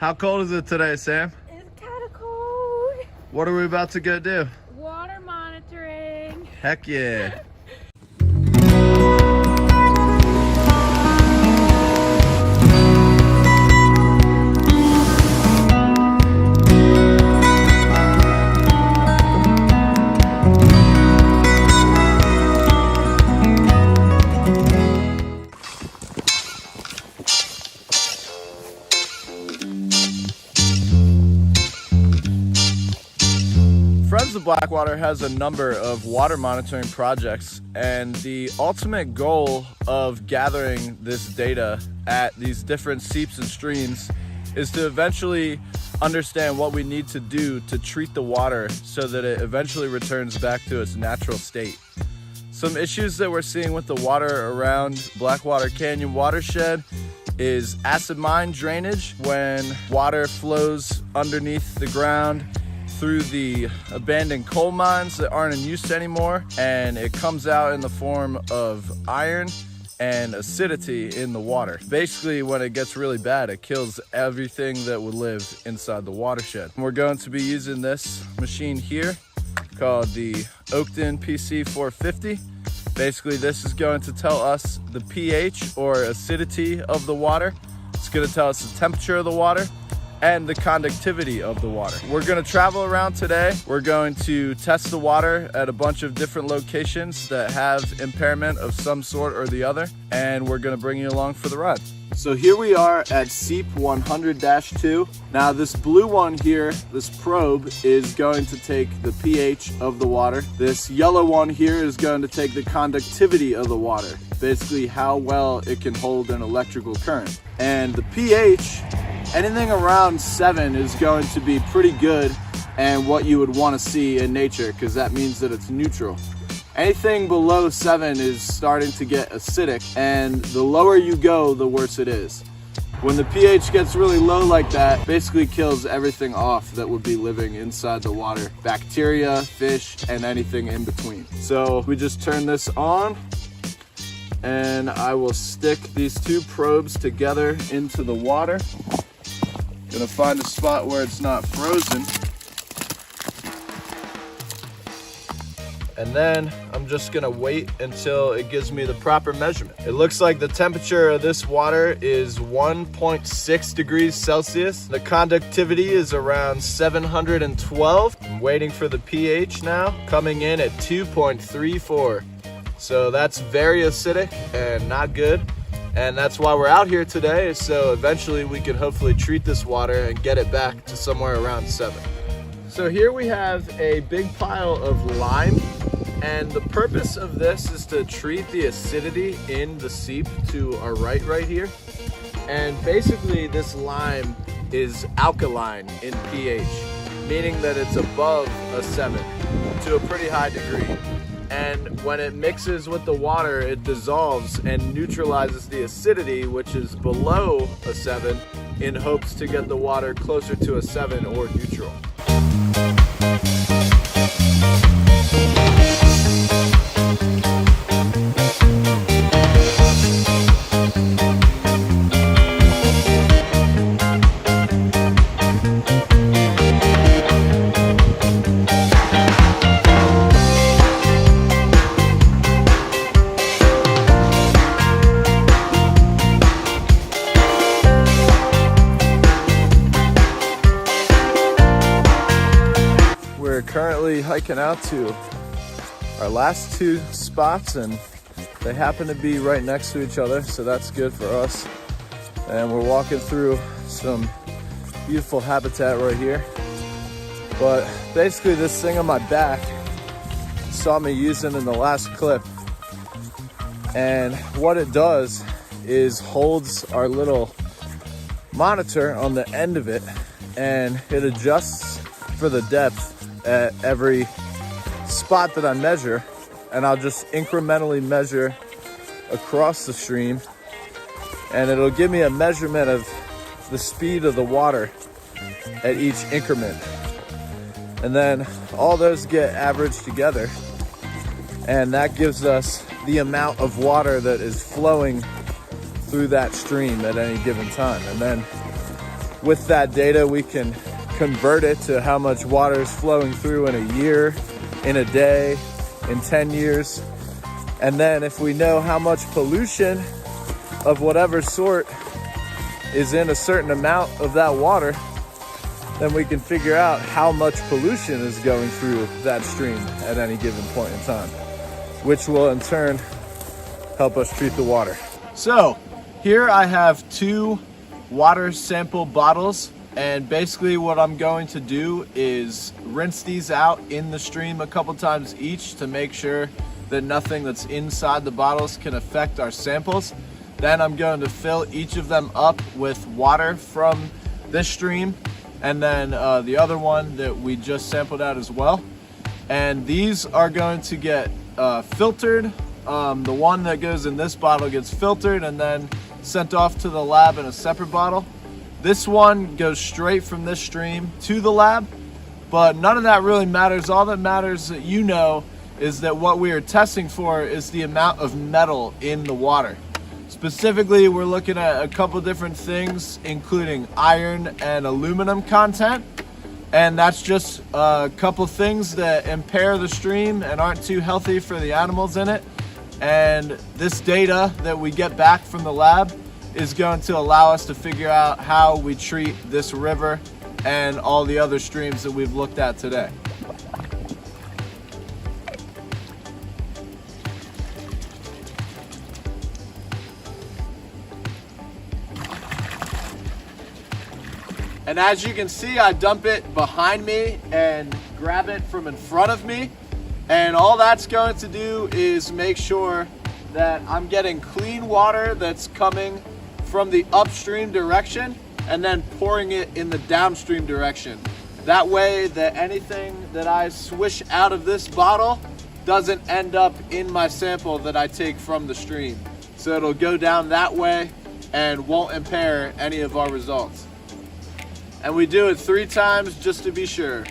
How cold is it today, Sam? It's kind of cold. What are we about to go do? Water monitoring. Heck yeah. Friends of Blackwater has a number of water monitoring projects, and the ultimate goal of gathering this data at these different seeps and streams is to eventually understand what we need to do to treat the water so that it eventually returns back to its natural state. Some issues that we're seeing with the water around Blackwater Canyon Watershed is acid mine drainage, when water flows underneath the ground through the abandoned coal mines that aren't in use anymore, and it comes out in the form of iron and acidity in the water. Basically, when it gets really bad, it kills everything that would live inside the watershed. We're going to be using this machine here called the Oakton PC 450. Basically, this is going to tell us the pH or acidity of the water. It's going to tell us the temperature of the water and the conductivity of the water. We're gonna travel around today. We're going to test the water at a bunch of different locations that have impairment of some sort or the other, and we're gonna bring you along for the ride. So here we are at Seep 100-2. Now this blue one here, this probe, is going to take the pH of the water. This yellow one here is going to take the conductivity of the water, basically how well it can hold an electrical current. And the pH, anything around 7 is going to be pretty good and what you would want to see in nature, because that means that it's neutral. Anything below 7 is starting to get acidic, and the lower you go, the worse it is. When the pH gets really low like that, basically kills everything off that would be living inside the water. Bacteria, fish, and anything in between. So we just turn this on, and I will stick these two probes together into the water. Gonna find a spot where it's not frozen. And then I'm just gonna wait until it gives me the proper measurement. It looks like the temperature of this water is 1.6 degrees Celsius. The conductivity is around 712. I'm waiting for the pH now, coming in at 2.34. So that's very acidic and not good. And that's why we're out here today, so eventually we can hopefully treat this water and get it back to somewhere around 7. So here we have a big pile of lime, and the purpose of this is to treat the acidity in the seep to our right here. And basically this lime is alkaline in pH, meaning that it's above a 7 to a pretty high degree. And when it mixes with the water, it dissolves and neutralizes the acidity, which is below a 7, in hopes to get the water closer to a 7 or neutral. We're currently hiking out to our last two spots, and they happen to be right next to each other, so that's good for us. And we're walking through some beautiful habitat right here. But basically this thing on my back, you saw me using in the last clip, and what it does is holds our little monitor on the end of it, and it adjusts for the depth at every spot that I measure, and I'll just incrementally measure across the stream, and it'll give me a measurement of the speed of the water at each increment. And then all those get averaged together, and that gives us the amount of water that is flowing through that stream at any given time. And then With that data, we can convert it to how much water is flowing through in a year, in a day, in 10 years. And then if we know how much pollution of whatever sort is in a certain amount of that water, then we can figure out how much pollution is going through that stream at any given point in time, which will in turn help us treat the water. So here I have 2 water sample bottles, and basically what I'm going to do is rinse these out in the stream a couple times each to make sure that nothing that's inside the bottles can affect our samples. Then I'm going to fill each of them up with water from this stream, and then the other one that we just sampled out as well. And these are going to get filtered. The one that goes in this bottle gets filtered and then sent off to the lab in a separate bottle. This one goes straight from this stream to the lab, but none of that really matters. All that matters that you know is that what we are testing for is the amount of metal in the water. Specifically, we're looking at a couple different things, including iron and aluminum content. And that's just a couple things that impair the stream and aren't too healthy for the animals in it. And this data that we get back from the lab is going to allow us to figure out how we treat this river and all the other streams that we've looked at today. And as you can see, I dump it behind me and grab it from in front of me. And all that's going to do is make sure that I'm getting clean water that's coming from the upstream direction and then pouring it in the downstream direction. That way that anything that I swish out of this bottle doesn't end up in my sample that I take from the stream. So it'll go down that way and won't impair any of our results. And we do it 3 times just to be sure.